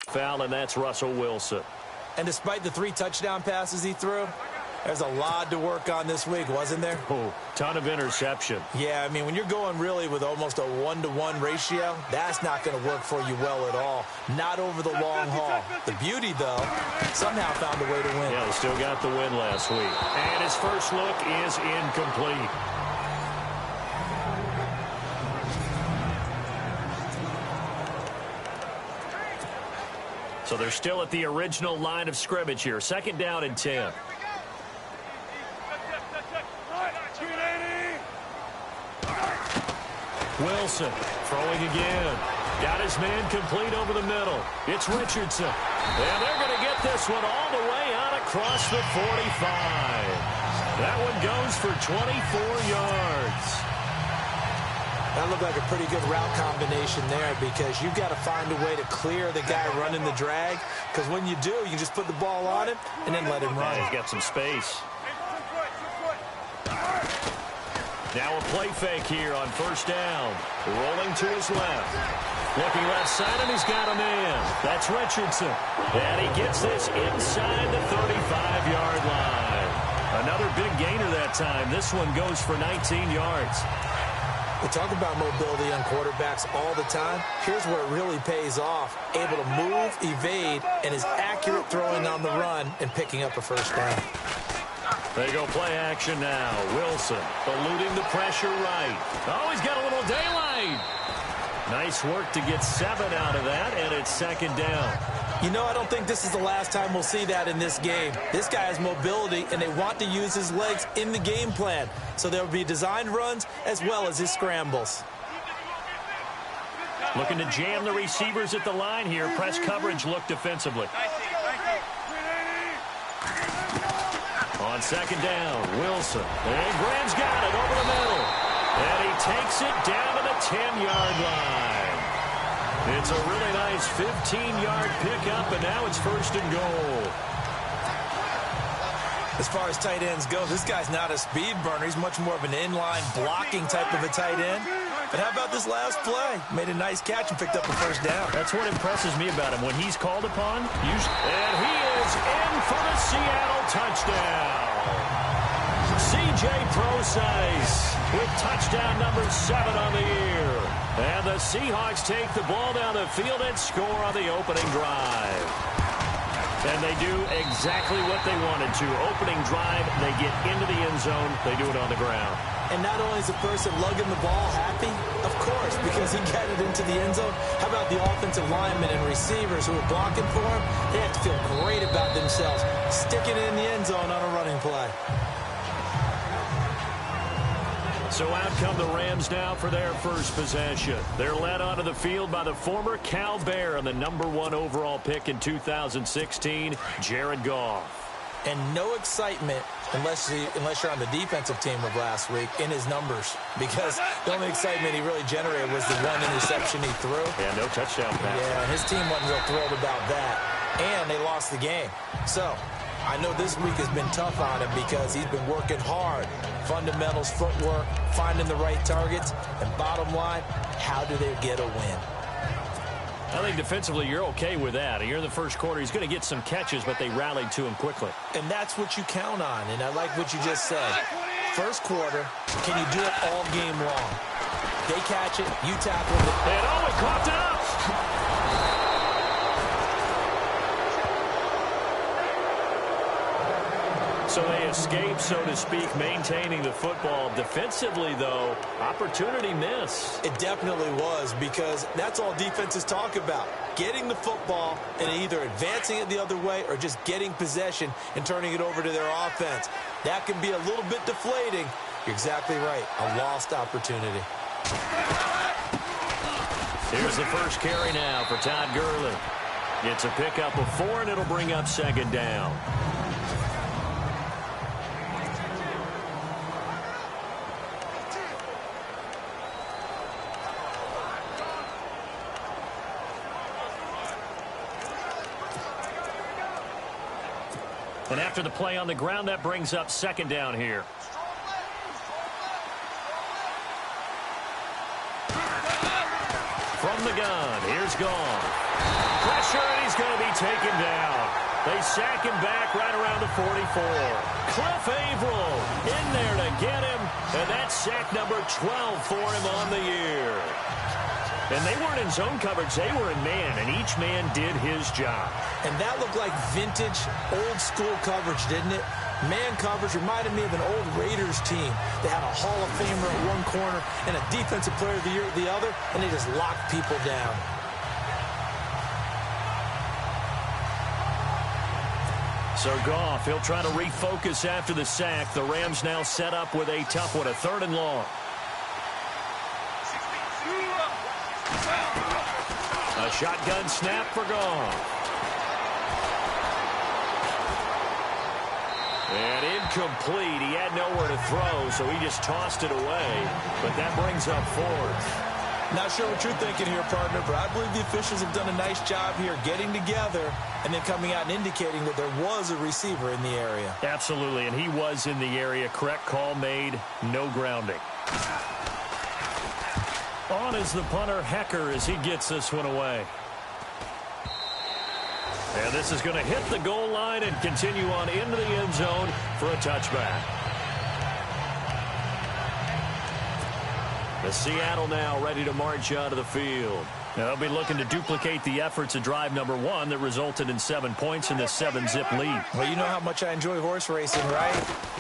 foul, and that's Russell Wilson. And despite the 3 touchdown passes he threw, there's a lot to work on this week, wasn't there? Oh, ton of interception. Yeah, I mean, when you're going really with almost a 1-to-1 ratio, that's not going to work for you well at all. Not over the long haul. The beauty, though, somehow found a way to win. Yeah, they still got the win last week. And his first look is incomplete. So they're still at the original line of scrimmage here. 2nd down and 10. Wilson throwing again. Got his man complete over the middle. It's Richardson. And they're going to get this one all the way out across the 45. That one goes for 24 yards. That looked like a pretty good route combination there because you've got to find a way to clear the guy running the drag, because when you do, you just put the ball on him and then let him run. He's got some space. Now a play fake here on 1st down. Rolling to his left. Looking left side, and he's got a man. That's Richardson. And he gets this inside the 35-yard line. Another big gainer that time. This one goes for 19 yards. We talk about mobility on quarterbacks all the time. Here's where it really pays off. Able to move, evade, and is accurate throwing on the run and picking up a 1st down. They go play action now. Wilson eluding the pressure right. Oh, he's got a little daylight. Nice work to get 7 out of that, and it's 2nd down. You know, I don't think this is the last time we'll see that in this game. This guy has mobility, and they want to use his legs in the game plan. So there will be designed runs as well as his scrambles. Looking to jam the receivers at the line here. Press coverage look defensively. On 2nd down, Wilson. And Graham's got it over the middle. And he takes it down to the 10-yard line. It's a really nice 15-yard pickup, and now it's 1st and goal. As far as tight ends go, this guy's not a speed burner. He's much more of an inline blocking type of a tight end. But how about this last play? Made a nice catch and picked up a 1st down. That's what impresses me about him. When he's called upon, and he is in for the Seattle touchdown. C.J. Procise with touchdown number 7 on the year. And the Seahawks take the ball down the field and score on the opening drive. And they do exactly what they wanted to. Opening drive, they get into the end zone. They do it on the ground. And not only is the person lugging the ball happy, of course, because he got it into the end zone. How about the offensive linemen and receivers who are blocking for him? They have to feel great about themselves, sticking it in the end zone on a running play. So out come the Rams now for their first possession. They're led onto the field by the former Cal Bear and the #1 overall pick in 2016, Jared Goff. And no excitement unless you're on the defensive team of last week in his numbers, because the only excitement he really generated was the 1 interception he threw. Yeah, no touchdown pass. Yeah, his team wasn't real thrilled about that. And they lost the game. So I know this week has been tough on him because he's been working hard. Fundamentals, footwork, finding the right targets, and bottom line, how do they get a win? I think defensively you're okay with that. You're in the first quarter. He's going to get some catches, but they rallied to him quickly. And that's what you count on, and I like what you just said. First quarter, can you do it all game long? They catch it, you tackle it. And it caught up! So they escape, so to speak, maintaining the football. Defensively, though, opportunity miss. It definitely was, because that's all defenses talk about. Getting the football and either advancing it the other way or just getting possession and turning it over to their offense. That can be a little bit deflating. You're exactly right. A lost opportunity. Here's the first carry now for Todd Gurley. It's a pickup of 4, and it'll bring up 2nd down. And after the play on the ground, that brings up 2nd down here. From the gun, here's Goff. Pressure, and he's going taken down. They sack him back right around the 44. Cliff Averill in there to get him, and that's sack number 12 for him on the year. And they weren't in zone coverage. They were in man, and each man did his job. And that looked like vintage, old-school coverage, didn't it? Man coverage reminded me of an old Raiders team. They had a Hall of Famer at one corner and a Defensive Player of the Year at the other, and they just locked people down. So Goff, he'll try to refocus after the sack. The Rams now set up with a tough one, a 3rd and long. A shotgun snap for Goff. And incomplete. He had nowhere to throw, so he just tossed it away. But that brings up 4th. Not sure what you're thinking here, partner, but I believe the officials have done a nice job here getting together and then coming out and indicating that there was a receiver in the area. Absolutely, and he was in the area. Correct call made. No grounding. On is the punter, Hecker, as he gets this one away. And this is going to hit the goal line and continue on into the end zone for a touchback. The Seattle now ready to march out of the field. Now they'll be looking to duplicate the efforts of drive number 1 that resulted in 7 points in this 7-zip lead. Well, you know how much I enjoy horse racing, right?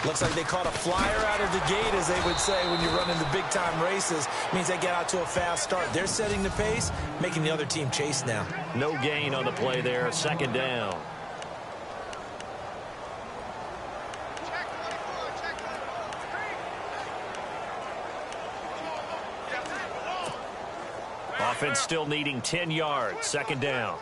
Looks like they caught a flyer out of the gate, as they would say when you're running the big-time races. Means they get out to a fast start. They're setting the pace, making the other team chase now. No gain on the play there. 2nd down. Offense still needing 10 yards. 2nd down.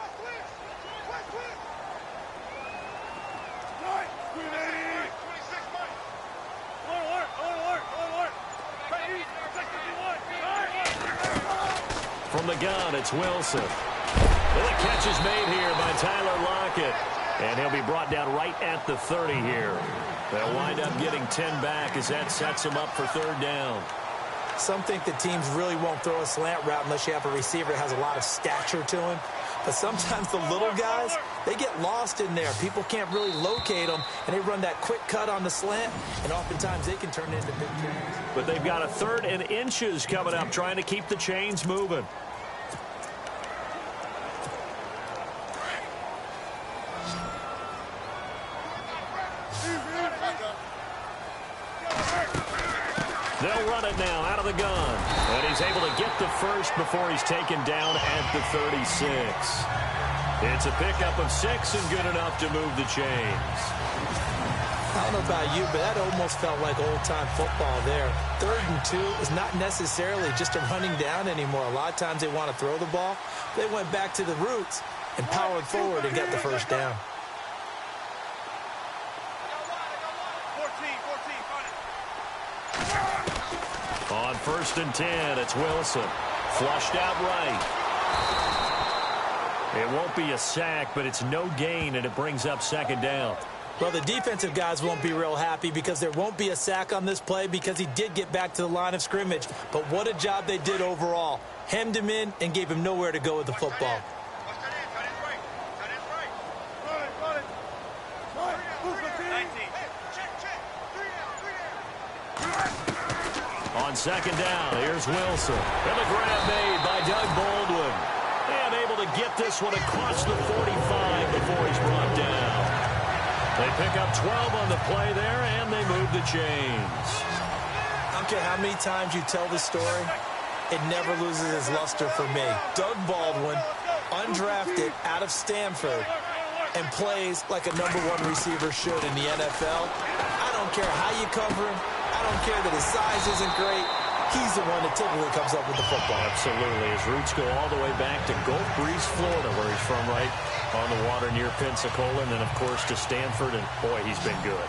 From the gun, it's Wilson. Well, the catch is made here by Tyler Lockett. And he'll be brought down right at the 30 here. They'll wind up getting 10 back as that sets them up for 3rd down. Some think that teams really won't throw a slant route unless you have a receiver that has a lot of stature to him. But sometimes the little guys, they get lost in there. People can't really locate them, and they run that quick cut on the slant, and oftentimes they can turn it into big plays. But they've got a 3rd and inches coming up, trying to keep the chains moving. They'll run it now out of the gun. And he's able to get the first before he's taken down at the 36. It's a pickup of 6 and good enough to move the chains. I don't know about you, but that almost felt like old-time football there. 3rd and 2 is not necessarily just a running down anymore. A lot of times they want to throw the ball. They went back to the roots and powered forward and got the first down. On 1st and 10, it's Wilson. Flushed out right. It won't be a sack, but it's no gain, and it brings up 2nd down. Well, the defensive guys won't be real happy because there won't be a sack on this play because he did get back to the line of scrimmage. But what a job they did overall. Hemmed him in and gave him nowhere to go with the football. On 2nd down, here's Wilson. And a grab made by Doug Baldwin. And able to get this one across the 45 before he's brought down. They pick up 12 on the play there, and they move the chains. I don't care how many times you tell the story, it never loses its luster for me. Doug Baldwin, undrafted out of Stanford, and plays like a #1 receiver should in the NFL. I don't care how you cover him. I don't care that his size isn't great. He's the one that typically comes up with the football. Absolutely. His roots go all the way back to Gulf Breeze, Florida, where he's from, right on the water near Pensacola, and then, of course, to Stanford, and, boy, he's been good.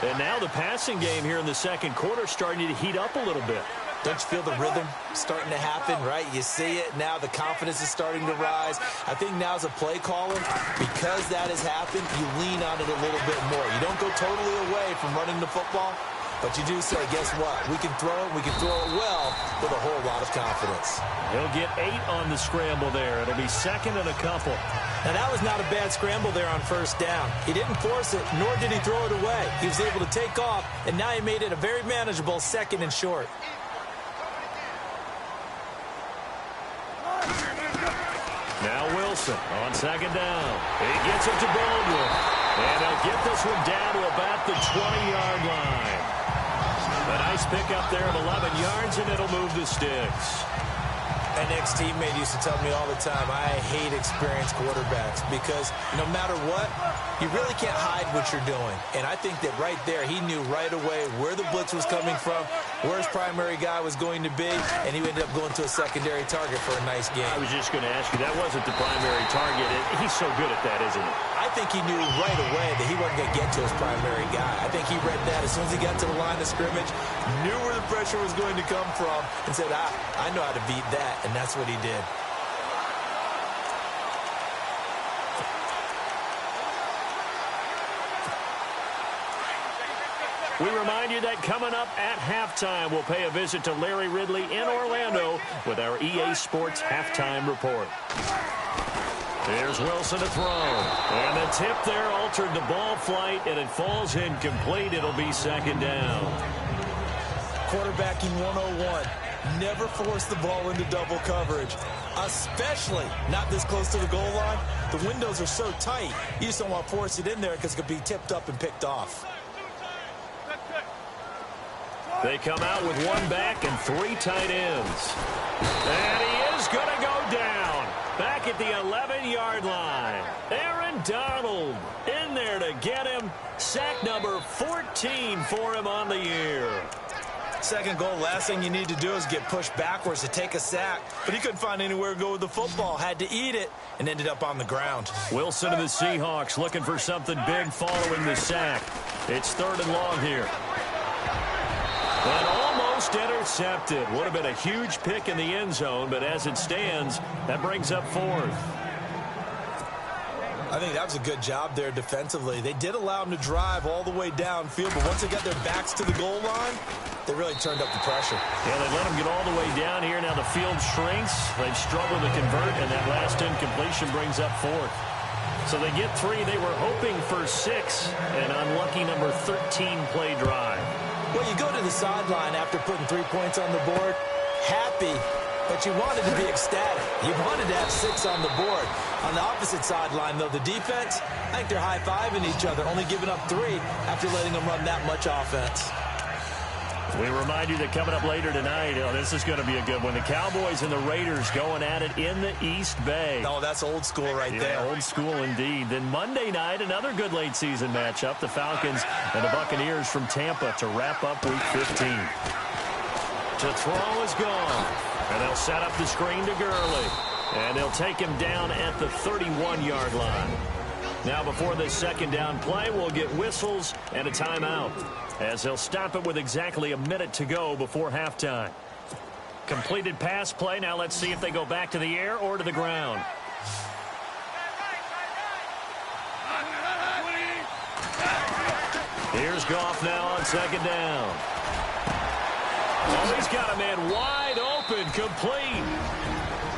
And now the passing game here in the 2nd quarter starting to heat up a little bit. Don't you feel the rhythm starting to happen, right? You see it now. The confidence is starting to rise. I think now as a play caller, because that has happened, you lean on it a little bit more. You don't go totally away from running the football, but you do say, guess what? We can throw it. We can throw it well with a whole lot of confidence. He'll get 8 on the scramble there. It'll be 2nd and a couple. Now, that was not a bad scramble there on first down. He didn't force it, nor did he throw it away. He was able to take off, and now he made it a very manageable 2nd and short. Now Wilson on 2nd down. He gets it to Baldwin. And they'll get this one down to about the 20-yard line. A nice pickup there of 11 yards, and it'll move the sticks. An ex-teammate used to tell me all the time, I hate experienced quarterbacks because no matter what, you really can't hide what you're doing. And I think that right there, he knew right away where the blitz was coming from, where his primary guy was going to be, and he ended up going to a secondary target for a nice game. I was just going to ask you, that wasn't the primary target. He's so good at that, isn't he? I think he knew right away that he wasn't going to get to his primary guy. I think he read that as soon as he got to the line of scrimmage, knew where the pressure was going to come from, and said, I know how to beat that, and that's what he did. We remind you that coming up at halftime, we'll pay a visit to Larry Ridley in Orlando with our EA Sports Halftime Report. Here's Wilson to throw. And the tip there altered the ball flight, and it falls incomplete. It'll be 2nd down. Quarterbacking 101. Never force the ball into double coverage, especially not this close to the goal line. The windows are so tight, you just don't want to force it in there because it could be tipped up and picked off. They come out with 1 back and 3 tight ends. And he is going to go down. Back at the 11-yard line. Aaron Donald in there to get him. Sack number 14 for him on the year. 2nd goal, last thing you need to do is get pushed backwards to take a sack. But he couldn't find anywhere to go with the football. Had to eat it and ended up on the ground. Wilson and the Seahawks looking for something big following the sack. It's 3rd and long here. And almost intercepted. Would have been a huge pick in the end zone, but as it stands, that brings up 4th. I think that was a good job there defensively. They did allow them to drive all the way downfield, but once they got their backs to the goal line, they really turned up the pressure. Yeah, they let them get all the way down here. Now the field shrinks. They've struggled to convert, and that last incompletion brings up 4th. So they get 3. They were hoping for 6, an unlucky number 13 play drive. Well, you go to the sideline after putting 3 points on the board, happy, but you wanted to be ecstatic. You wanted to have 6 on the board. On the opposite sideline, though, the defense, I think they're high-fiving each other, only giving up 3 after letting them run that much offense. We remind you that coming up later tonight, this is going to be a good one. The Cowboys and the Raiders going at it in the East Bay. Oh, that's old school right there. Old school indeed. Then Monday night, another good late-season matchup. The Falcons and the Buccaneers from Tampa to wrap up Week 15. To throw is gone. And they'll set up the screen to Gurley. And they'll take him down at the 31-yard line. Now before this 2nd down play, we'll get whistles and a timeout, as they'll stop it with exactly a minute to go before halftime. Completed pass play. Now let's see if they go back to the air or to the ground. Here's Goff now on 2nd down. Oh, he's got a man wide open, complete.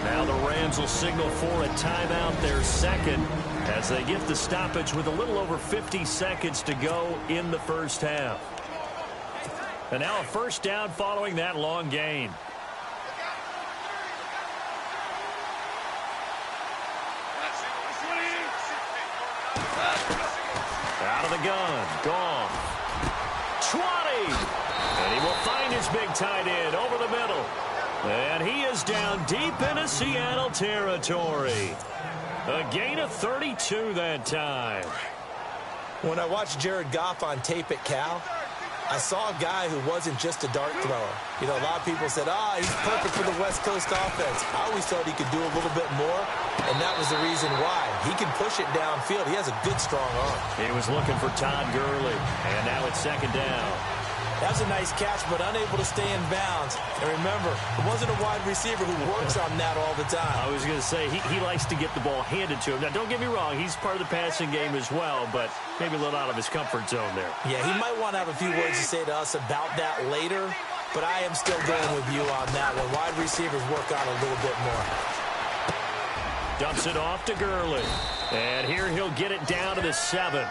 Now the Rams will signal for a timeout, their 2nd, as they get the stoppage with a little over 50 seconds to go in the first half. And now a 1st down following that long gain. Out of the gun, Goff. 20! And he will find his big tight end over the middle. And he is down deep into Seattle territory. A gain of 32 that time. When I watched Jared Goff on tape at Cal, I saw a guy who wasn't just a dart thrower. You know, a lot of people said, he's perfect for the West Coast offense. I always thought he could do a little bit more, and that was the reason why. He can push it downfield. He has a good, strong arm. He was looking for Todd Gurley, and now it's 2nd down. That was a nice catch, but unable to stay in bounds. And remember, it wasn't a wide receiver who works on that all the time. I was going to say, he likes to get the ball handed to him. Now, don't get me wrong, he's part of the passing game as well, but maybe a little out of his comfort zone there. Yeah, he might want to have a few words to say to us about that later, but I am still going with you on that one. Wide receivers work on a little bit more. Dumps it off to Gurley. And here he'll get it down to the 7.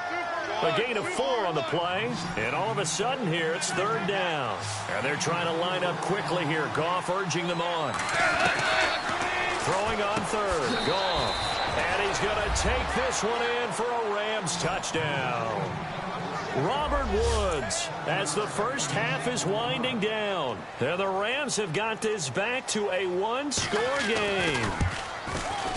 A gain of 4 on the play. And all of a sudden here, it's 3rd down. And they're trying to line up quickly here. Goff urging them on. Throwing on 3rd. Goff. And he's going to take this one in for a Rams touchdown. Robert Woods, as the first half is winding down. And the Rams have got this back to a 1-score game.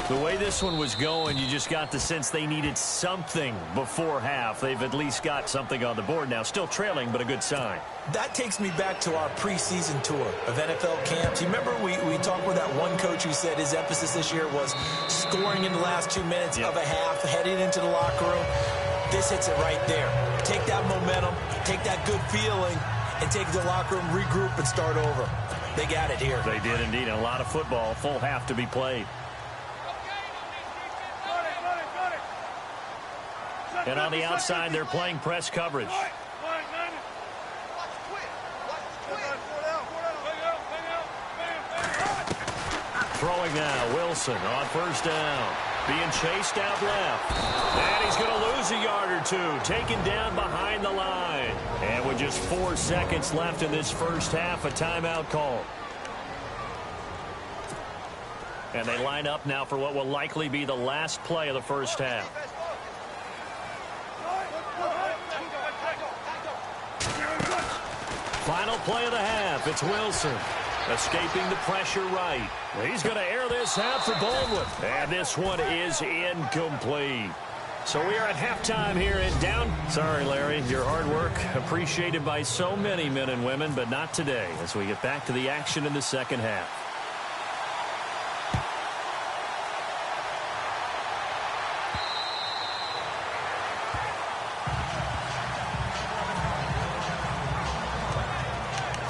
The way this one was going, you just got the sense they needed something before half. They've at least got something on the board now. Still trailing, but a good sign. That takes me back to our preseason tour of NFL camps. You remember we talked with that one coach who said his emphasis this year was scoring in the last 2 minutes of a half, heading into the locker room. This hits it right there. Take that momentum, take that good feeling, and take it to the locker room, regroup, and start over. They got it here. They did indeed. A lot of football, full half to be played. And on the outside, they're playing press coverage. Throwing now, Wilson on 1st down. Being chased out left. And he's going to lose a yard or 2. Taken down behind the line. And with just 4 seconds left in this first half, a timeout call. And they line up now for what will likely be the last play of the first half. Final play of the half. It's Wilson. Escaping the pressure right. He's going to air this out for Baldwin. And this one is incomplete. So we are at halftime here in down. Sorry, Larry, your hard work appreciated by so many men and women, but not today as we get back to the action in the second half.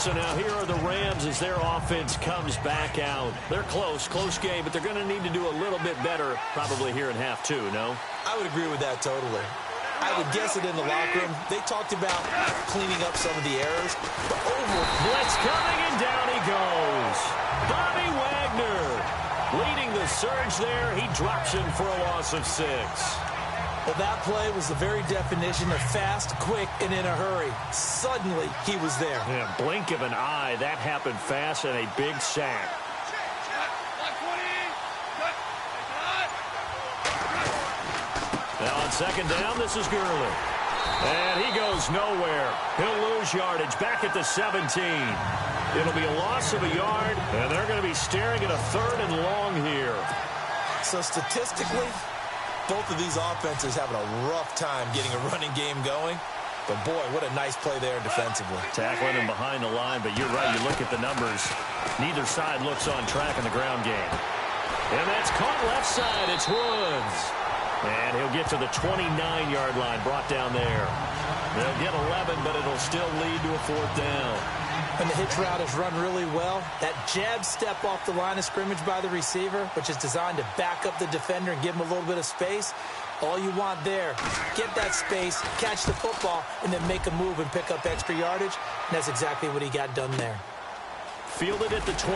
So now here are the Rams as their offense comes back out. They're close game, but they're going to need to do a little bit better probably here in half 2, no? I would agree with that totally. I would guess it in the locker room. They talked about cleaning up some of the errors. But blitz coming, and down he goes. Bobby Wagner leading the surge there. He drops him for a loss of 6. Well, that play was the very definition of fast, quick, and in a hurry. Suddenly, he was there. Yeah, blink of an eye. That happened fast and a big sack. Now on 2nd down, this is Gurley. And he goes nowhere. He'll lose yardage back at the 17. It'll be a loss of a yard, and they're going to be staring at a 3rd and long here. So statistically, both of these offenses having a rough time getting a running game going. But, boy, what a nice play there defensively. Tackling him behind the line, but you're right. You look at the numbers. Neither side looks on track in the ground game. And that's caught left side. It's Woods. And he'll get to the 29-yard line, brought down there. They'll get 11, but it'll still lead to a 4th down. And the hitch route is run really well. That jab step off the line of scrimmage by the receiver, which is designed to back up the defender and give him a little bit of space. All you want there, get that space, catch the football, and then make a move and pick up extra yardage. And that's exactly what he got done there. Fielded at the 20.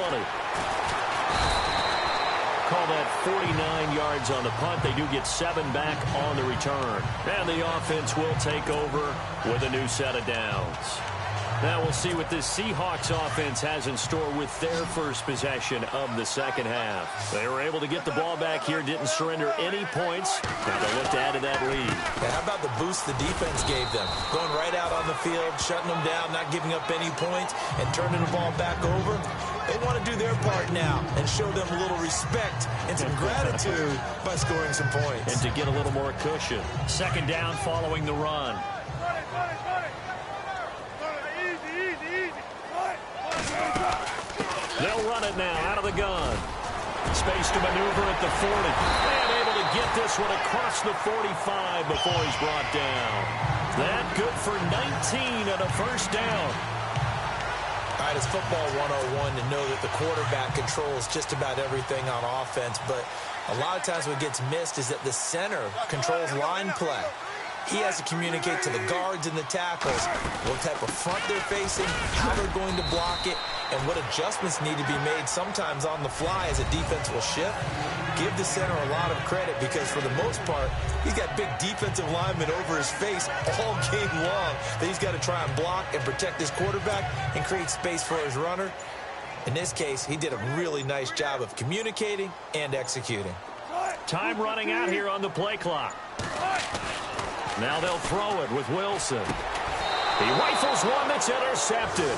Call that 49 yards on the punt. They do get 7 back on the return. And the offense will take over with a new set of downs. Now we'll see what this Seahawks offense has in store with their first possession of the second half. They were able to get the ball back here, didn't surrender any points. Now they'll look to add to that lead. Yeah, how about the boost the defense gave them? Going right out on the field, shutting them down, not giving up any points, and turning the ball back over. They want to do their part now and show them a little respect and some gratitude by scoring some points. And to get a little more cushion. 2nd down following the run. They'll run it now out of the gun. Space to maneuver at the 40. And able to get this one across the 45 before he's brought down. That good for 19 and a 1st down. All right, it's football 101 to know that the quarterback controls just about everything on offense. But a lot of times what gets missed is that the center controls line play. He has to communicate to the guards and the tackles what type of front they're facing, how they're going to block it, and what adjustments need to be made sometimes on the fly as a defense will shift. Give the center a lot of credit because for the most part, he's got big defensive linemen over his face all game long that he's got to try and block and protect his quarterback and create space for his runner. In this case, he did a really nice job of communicating and executing. Time running out here on the play clock. Now they'll throw it with Wilson. He rifles one that's intercepted.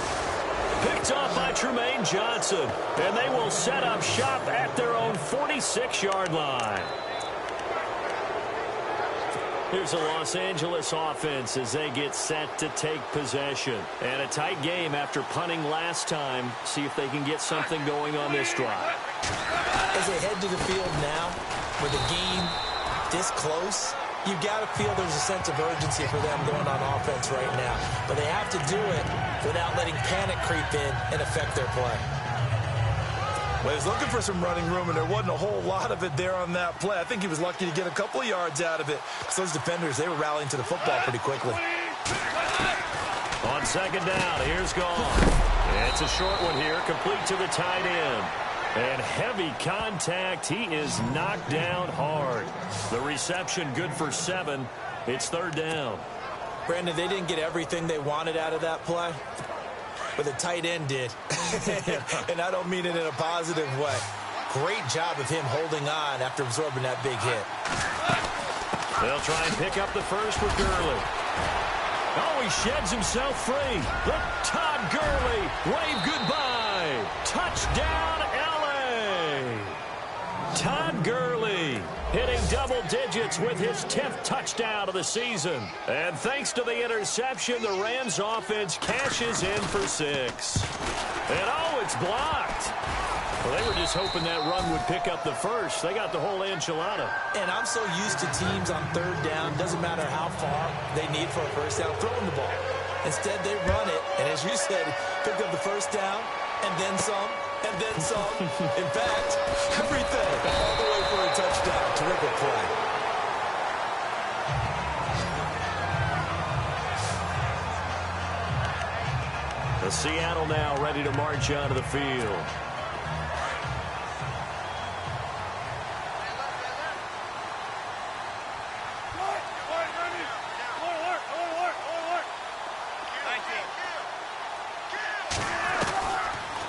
Picked off by Tremaine Johnson. And they will set up shop at their own 46-yard line. Here's the Los Angeles offense as they get set to take possession. And a tight game after punting last time. See if they can get something going on this drive. As they head to the field now, with a game this close, you've got to feel there's a sense of urgency for them going on offense right now. But they have to do it without letting panic creep in and affect their play. Well, he was looking for some running room, and there wasn't a whole lot of it there on that play. I think he was lucky to get a couple of yards out of it. Because those defenders, they were rallying to the football pretty quickly. On second down, here's Gone. It's a short one here, complete to the tight end. And heavy contact. He is knocked down hard. The reception good for 7. It's third down. Brandon, they didn't get everything they wanted out of that play, but the tight end did. And I don't mean it in a positive way. Great job of him holding on after absorbing that big hit. They'll try and pick up the first with Gurley. Oh, he sheds himself free. Look, Todd Gurley, wave goodbye. Touchdown, L.A. Todd Gurley hitting double digits with his 10th touchdown of the season. And thanks to the interception, the Rams offense cashes in for 6. And oh, it's blocked. Well, they were just hoping that run would pick up the first. They got the whole enchilada. And I'm so used to teams on third down, doesn't matter how far they need for a first down, throwing the ball. Instead, they run it, and as you said, pick up the first down, and then some, and then some. In fact, everything all the way for a touchdown. Terrific play. The Seattle now ready to march onto the field.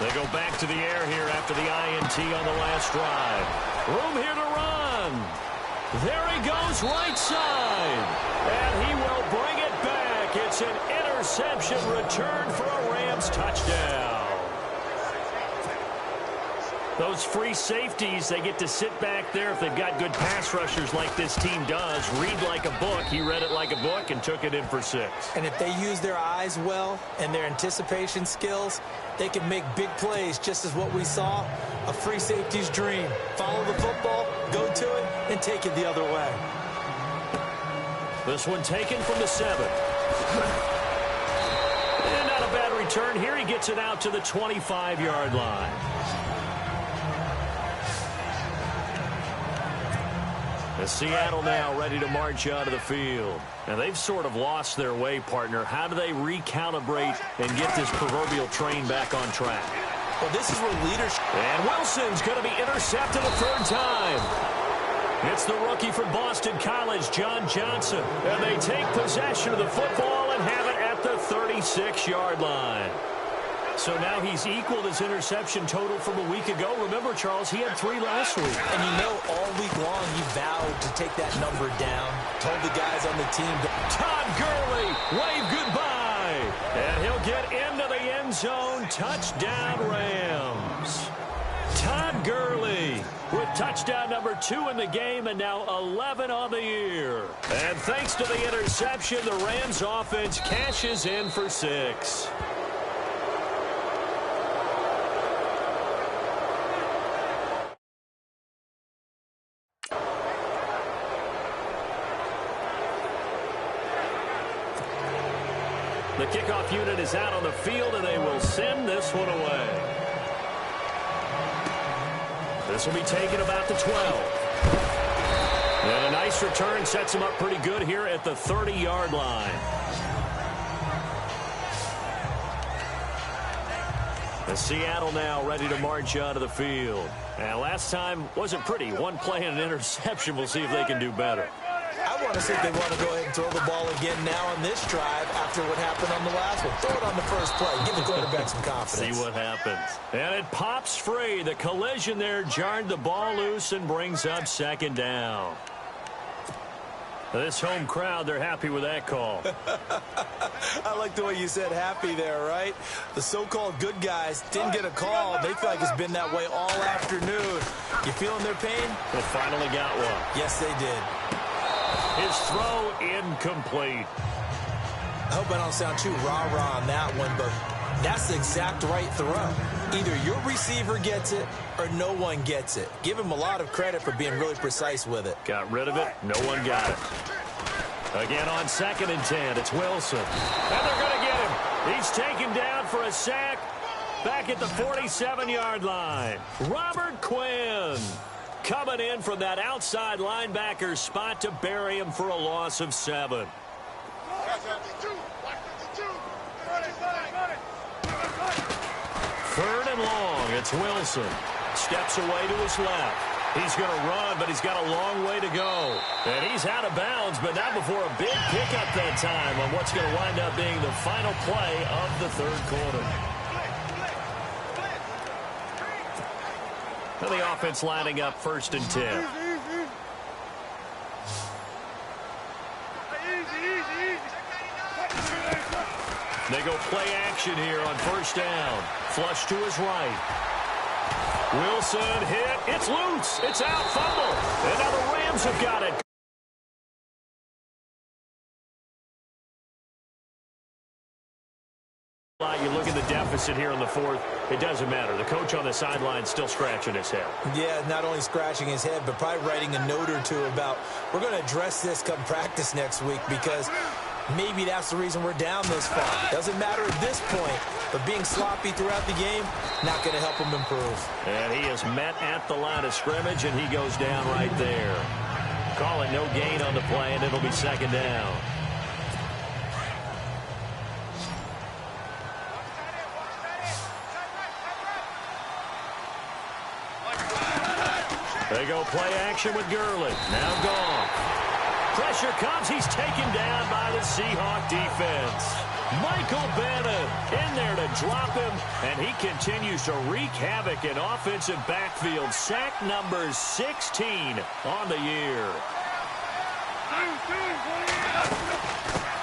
They go back to the air here after the INT on the last drive. Room here to run. There he goes, right side. And he will bring it back. It's an interception return for a Rams touchdown. Those free safeties, they get to sit back there if they've got good pass rushers like this team does. Read like a book. He read it like a book and took it in for 6. And if they use their eyes well and their anticipation skills, they can make big plays, just as what we saw, a free safety's dream. Follow the football, go to it, and take it the other way. This one taken from the 7. And not a bad return here. He gets it out to the 25-yard line. The Seattle now ready to march out of the field. And they've sort of lost their way, partner. How do they recalibrate and get this proverbial train back on track? Well, this is where leadership... And Wilson's going to be intercepted a third time. It's the rookie from Boston College, John Johnson. And they take possession of the football and have it at the 36-yard line. So now he's equaled his interception total from a week ago. Remember, Charles, he had 3 last week. And you know, all week long, he vowed to take that number down. Told the guys on the team that... Todd Gurley, wave goodbye. And he'll get into the end zone. Touchdown, Rams. Todd Gurley with touchdown number 2 in the game and now 11 on the year. And thanks to the interception, the Rams offense cashes in for 6. The kickoff unit is out on the field, and they will send this one away. This will be taken about the 12. And a nice return sets him up pretty good here at the 30-yard line. Seattle now ready to march onto the field. And last time wasn't pretty. One play and an interception. We'll see if they can do better. I want to see if they want to go ahead and throw the ball again now on this drive after what happened on the last one. Throw it on the first play. Give the quarterback some confidence. See what happens. And it pops free. The collision there jarred the ball loose and brings up second down. This home crowd, they're happy with that call. I like the way you said happy there, right? The so-called good guys didn't get a call. They feel like it's been that way all afternoon. You feeling their pain? They finally got one. Yes, they did. His throw incomplete. I hope I don't sound too rah-rah on that one, but that's the exact right throw. Either your receiver gets it or no one gets it. Give him a lot of credit for being really precise with it. Got rid of it. No one got it. Again on 2nd and 10. It's Wilson. And they're going to get him. He's taken down for a sack back at the 47-yard line. Robert Quinn coming in from that outside linebacker spot to bury him for a loss of 7. Third and long. It's Wilson. Steps away to his left. He's going to run, but he's got a long way to go. And he's out of bounds, but not before a big pickup that time on what's going to wind up being the final play of the third quarter. And the offense lining up 1st and 10. They go play action here on 1st down. Flush to his right. Wilson hit. It's loose. It's out. Fumble. And now the Rams have got it. You look at the deficit here in the 4th. It doesn't matter. The coach on the sideline still scratching his head. Yeah, not only scratching his head, but probably writing a note or two about we're going to address this come practice next week because maybe that's the reason we're down this far. Doesn't matter at this point, but being sloppy throughout the game, not going to help him improve. And he is met at the line of scrimmage, and he goes down right there. Call it no gain on the play, and it'll be 2nd down. They go play action with Gurley. Now gone. Pressure comes. He's taken down by the Seahawk defense. Michael Bennett in there to drop him, and he continues to wreak havoc in offensive backfield. Sack number 16 on the year.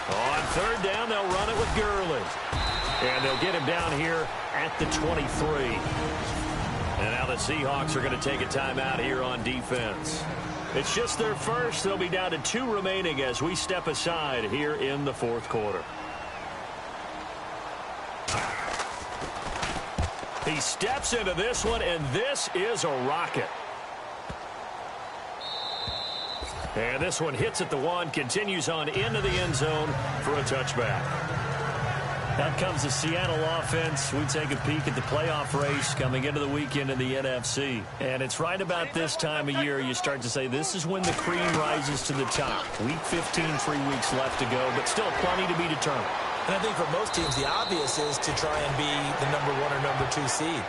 On 3rd down, they'll run it with Gurley. And they'll get him down here at the 23. And now the Seahawks are going to take a timeout here on defense. It's just their first. They'll be down to 2 remaining as we step aside here in the 4th quarter. He steps into this one, and this is a rocket. And this one hits at the 1, continues on into the end zone for a touchback. Out comes the Seattle offense. We take a peek at the playoff race coming into the weekend in the NFC. And it's right about this time of year you start to say this is when the cream rises to the top. Week 15, 3 weeks left to go, but still plenty to be determined. And I think for most teams, the obvious is to try and be the number 1 or number 2 seed.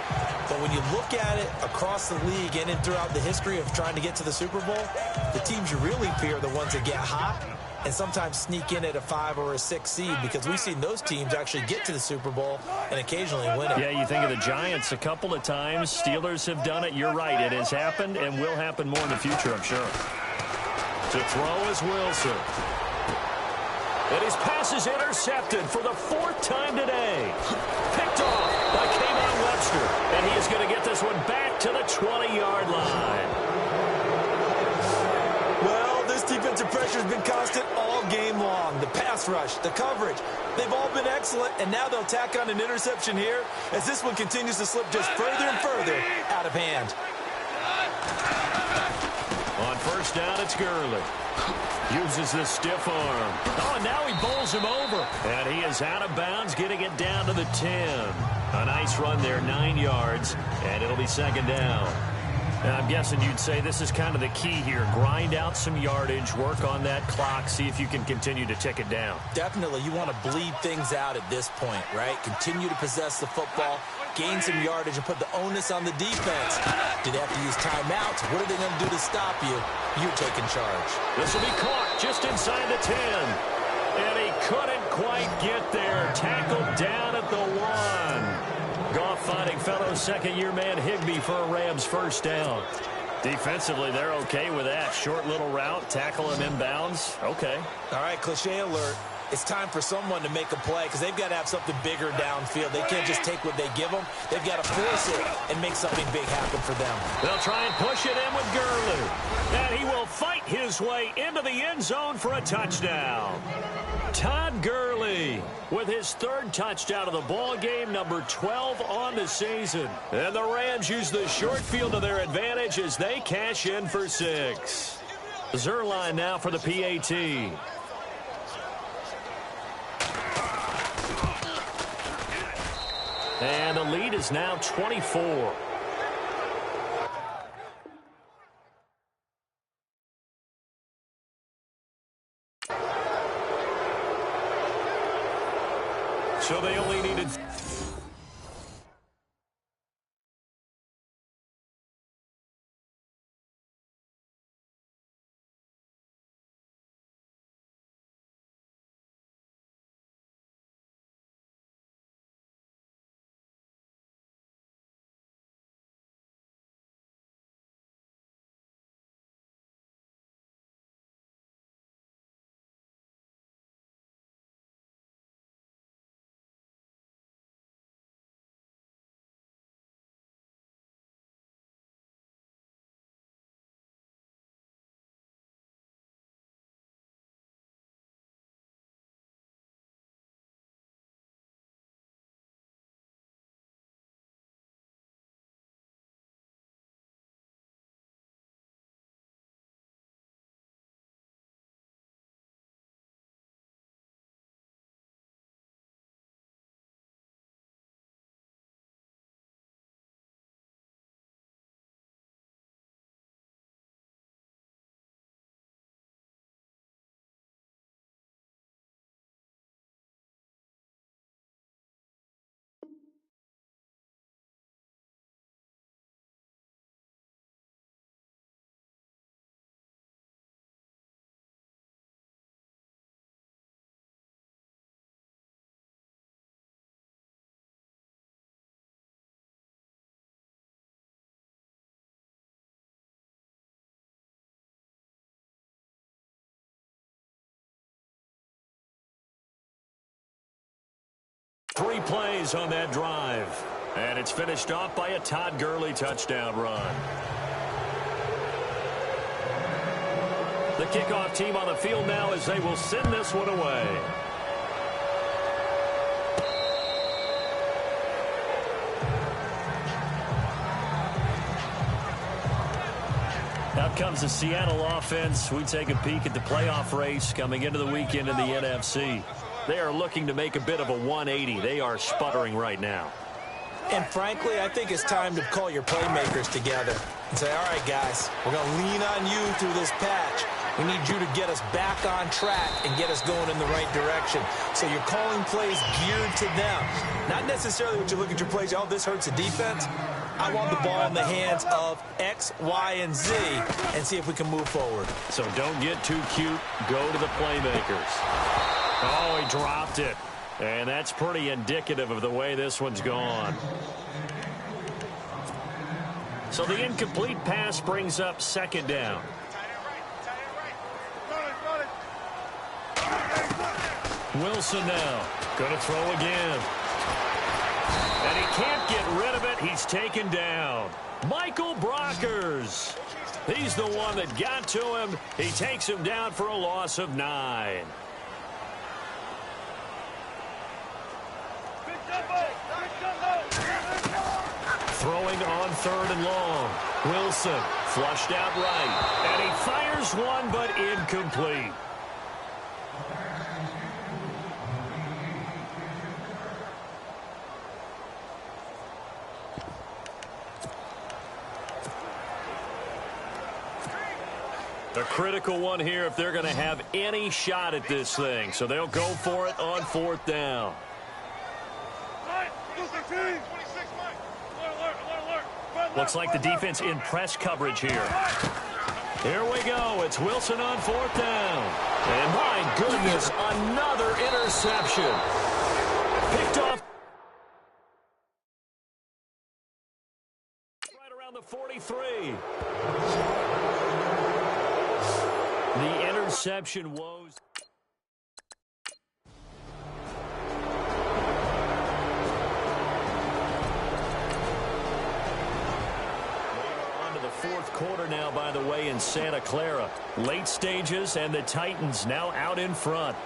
But when you look at it across the league and throughout the history of trying to get to the Super Bowl, the teams you really fear are the ones that get hot and sometimes sneak in at a 5 or a 6 seed, because we've seen those teams actually get to the Super Bowl and occasionally win it. Yeah, you think of the Giants a couple of times. Steelers have done it. You're right. It has happened and will happen more in the future, I'm sure. To throw is Wilson. And his pass is intercepted for the 4th time today. Picked off by Kayvon Webster. And he is going to get this one back to the 20-yard line. Well, this defensive pressure has been constant all game long. The pass rush, the coverage, they've all been excellent, and now they'll tack on an interception here as this one continues to slip just further and further out of hand. On 1st down, it's Gurley. Uses the stiff arm. Oh, and now he bowls him over. And he is out of bounds, getting it down to the 10. A nice run there, 9 yards, and it'll be 2nd down. Now, I'm guessing you'd say this is kind of the key here. Grind out some yardage, work on that clock, see if you can continue to tick it down. Definitely, you want to bleed things out at this point, right? Continue to possess the football, gain some yardage, and put the onus on the defense. Do they have to use timeouts? What are they going to do to stop you? You're taking charge. This will be caught just inside the 10. And he couldn't quite get there. Tackled down at the 1. Goff finding fellow second-year man Higbee for a Rams first down. Defensively, they're okay with that. Short little route, tackle him inbounds. Okay. All right, cliche alert. It's time for someone to make a play because they've got to have something bigger downfield. They can't just take what they give them. They've got to force it and make something big happen for them. They'll try and push it in with Gurley. And he will fight his way into the end zone for a touchdown. Todd Gurley with his third touchdown of the ball game, number 12 on the season. And the Rams use the short field to their advantage as they cash in for 6. Zerline now for the PAT. And the lead is now 24. So they only needed... Three plays on that drive. And it's finished off by a Todd Gurley touchdown run. The kickoff team on the field now as they will send this one away. Out comes the Seattle offense. We take a peek at the playoff race coming into the weekend in the NFC. They are looking to make a bit of a 180. They are sputtering right now. And frankly, I think it's time to call your playmakers together and say, all right, guys, we're going to lean on you through this patch. We need you to get us back on track and get us going in the right direction. So you're calling plays geared to them. Not necessarily what you look at your plays, oh, this hurts the defense. I want the ball in the hands of X, Y, and Z and see if we can move forward. So don't get too cute. Go to the playmakers. Oh, he dropped it. And that's pretty indicative of the way this one's gone. So the incomplete pass brings up second down. Wilson now. Going to throw again. And he can't get rid of it. He's taken down. Michael Brockers. He's the one that got to him. He takes him down for a loss of 9. Throwing on third and long. Wilson flushed out right. And he fires one, but incomplete. A critical one here if they're going to have any shot at this thing. So they'll go for it on 4th down. Looks like the defense in press coverage here. Here we go. It's Wilson on 4th down. And my goodness, another interception. Picked off right around the 43. The interception woes. Fourth quarter now, by the way, in Santa Clara. Late stages, and the Titans now out in front.